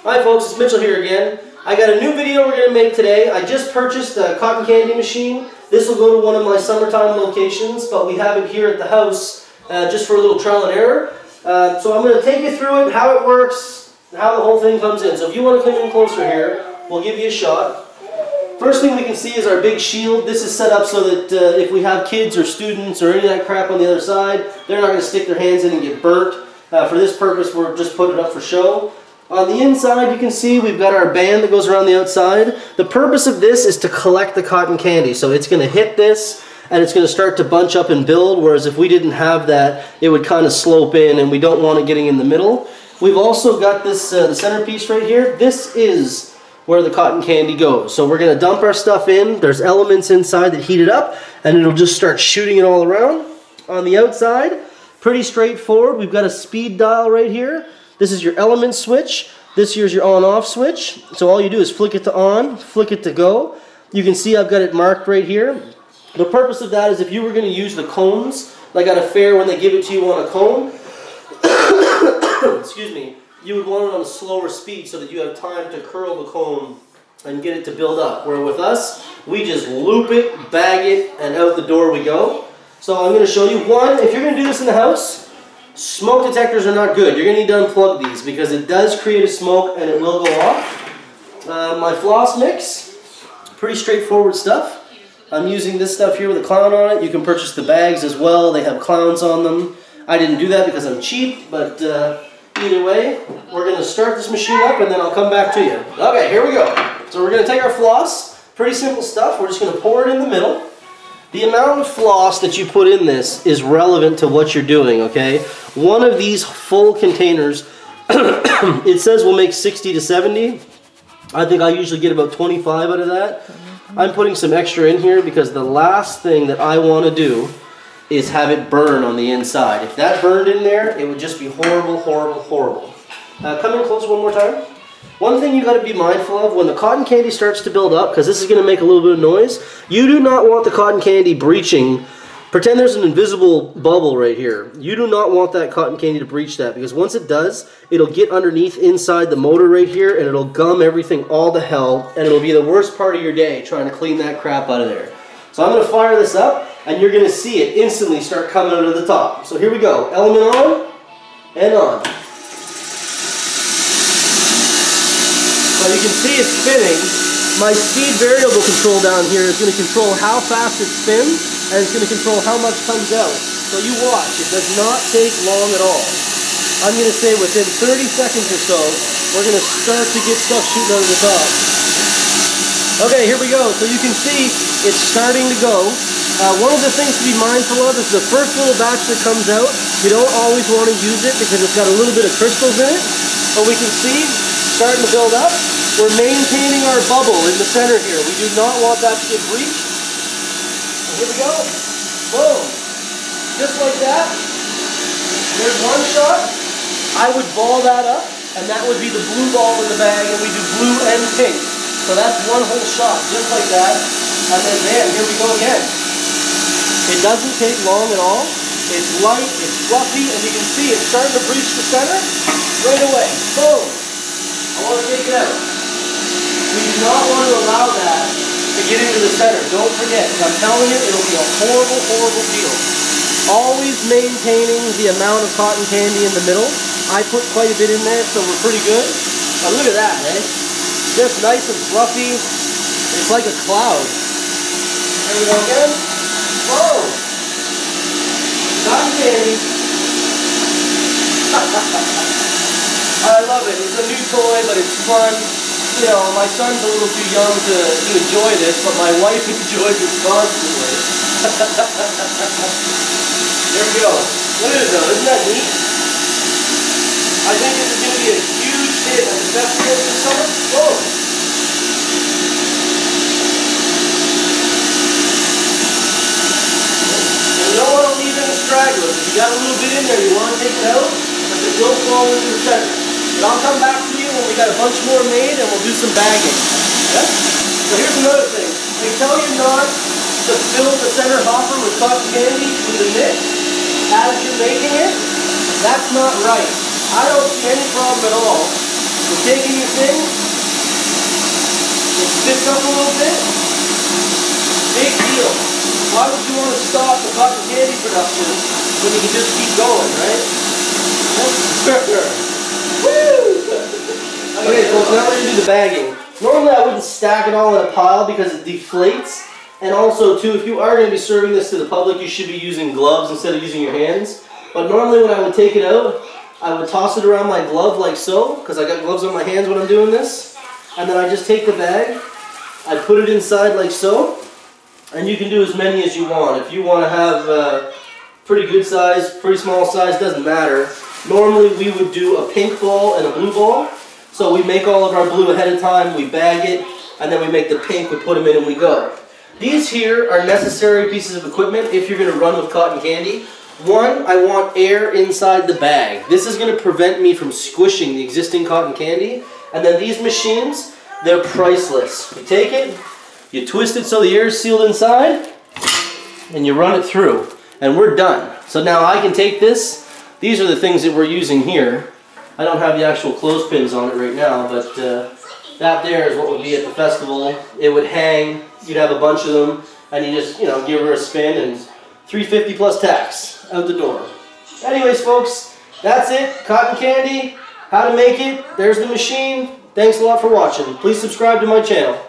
Hi folks, it's Mitchell here again. I got a new video we're going to make today. I just purchased a cotton candy machine. This will go to one of my summertime locations, but we have it here at the house just for a little trial and error. So I'm going to take you through it, how it works, how the whole thing comes in. So if you want to come in closer here, we'll give you a shot. First thing we can see is our big shield. This is set up so that if we have kids or students or any of that crap on the other side, they're not going to stick their hands in and get burnt. For this purpose, we're just putting it up for show. On the inside, you can see we've got our band that goes around the outside. The purpose of this is to collect the cotton candy. So it's going to hit this, and it's going to start to bunch up and build, whereas if we didn't have that, it would kind of slope in, and we don't want it getting in the middle. We've also got this the centerpiece right here. This is where the cotton candy goes. So we're going to dump our stuff in. There's elements inside that heat it up, and it'll just start shooting it all around. On the outside, pretty straightforward. We've got a speed dial right here. This is your element switch. This here's your on-off switch. So all you do is flick it to on, flick it to go. You can see I've got it marked right here. The purpose of that is if you were going to use the cones, like at a fair when they give it to you on a cone, excuse me, you would want it on a slower speed so that you have time to curl the cone and get it to build up. Where with us, we just loop it, bag it, and out the door we go. So I'm going to show you one. If you're going to do this in the house, smoke detectors are not good. You're going to need to unplug these because it does create a smoke and it will go off. My floss mix, pretty straightforward stuff. I'm using this stuff here with a clown on it. You can purchase the bags as well. They have clowns on them. I didn't do that because I'm cheap, but either way, we're going to start this machine up and then I'll come back to you. Okay, here we go. So we're going to take our floss. Pretty simple stuff. We're just going to pour it in the middle. The amount of floss that you put in this is relevant to what you're doing, okay? One of these full containers, it says will make 60 to 70. I think I usually get about 25 out of that. I'm putting some extra in here because the last thing that I want to do is have it burn on the inside. If that burned in there, it would just be horrible, horrible, horrible. Come in close one more time. One thing you got to be mindful of when the cotton candy starts to build up, because this is going to make a little bit of noise, you do not want the cotton candy breaching. Pretend there's an invisible bubble right here. You do not want that cotton candy to breach that, because once it does, it'll get underneath inside the motor right here and it'll gum everything all to hell, and it'll be the worst part of your day trying to clean that crap out of there. So I'm going to fire this up and you're going to see it instantly start coming out of the top. So here we go. Element on and on. So you can see it's spinning. My speed variable control down here is going to control how fast it spins, and it's going to control how much comes out. So you watch, it does not take long at all. I'm going to say within 30 seconds or so, we're going to start to get stuff shooting out of the top. Okay, here we go. So you can see it's starting to go. One of the things to be mindful of is the first little batch that comes out, you don't always want to use it because it's got a little bit of crystals in it. But we can see starting to build up. We're maintaining our bubble in the center here. We do not want that to get breached. And here we go. Boom. Just like that. There's one shot. I would ball that up, and that would be the blue ball in the bag, and we do blue and pink. So that's one whole shot, just like that. And then bam, here we go again. It doesn't take long at all. It's light, it's fluffy, and you can see it's starting to breach the center right away. Boom. I want to take it out. We do not want to allow that to get into the center. Don't forget, I'm telling you, it'll be a horrible, horrible deal. Always maintaining the amount of cotton candy in the middle. I put quite a bit in there, so we're pretty good. But look at that, eh? Just nice and fluffy. It's like a cloud. There we go again. Whoa! Cotton candy. I love it. It's a new toy, but it's fun. You know, my son's a little too young to enjoy this, but my wife enjoys it constantly. There we go. Look at it though. Isn't that neat? I think this is going to be a huge hit at the festival this summer. Whoa! And you don't want to leave any stragglers. If you got a little bit in there, you want to take it out, but it don't fall into the center. But I'll come back to you when we got a bunch more made and we'll do some bagging. Yeah? So here's another thing. They tell you not to fill the center hopper with cotton candy with the mix as you're making it. That's not right. I don't see any problem at all You're taking your thing, it spits up a little bit. Big deal. Why would you want to stop the cotton candy production when you can just keep going, right? Woo! Okay, folks, now we're going to do the bagging. Normally I wouldn't stack it all in a pile because it deflates. And also, too, if you are going to be serving this to the public, you should be using gloves instead of using your hands. But normally when I would take it out, I would toss it around my glove like so, because I got gloves on my hands when I'm doing this. And then I just take the bag, I put it inside like so, and you can do as many as you want. If you want to have pretty good size, pretty small size, doesn't matter. Normally we would do a pink ball and a blue ball. So we make all of our blue ahead of time, we bag it, and then we make the pink, we put them in and we go. These here are necessary pieces of equipment if you're going to run with cotton candy. One, I want air inside the bag. This is going to prevent me from squishing the existing cotton candy. And then these machines, they're priceless. You take it, you twist it so the air is sealed inside, and you run it through. And we're done. So now I can take this. These are the things that we're using here. I don't have the actual clothespins on it right now, but that there is what would be at the festival. It would hang, you'd have a bunch of them, and you just, give her a spin, and $3.50 plus tax out the door. Anyways, folks, that's it. Cotton candy, how to make it, there's the machine. Thanks a lot for watching. Please subscribe to my channel.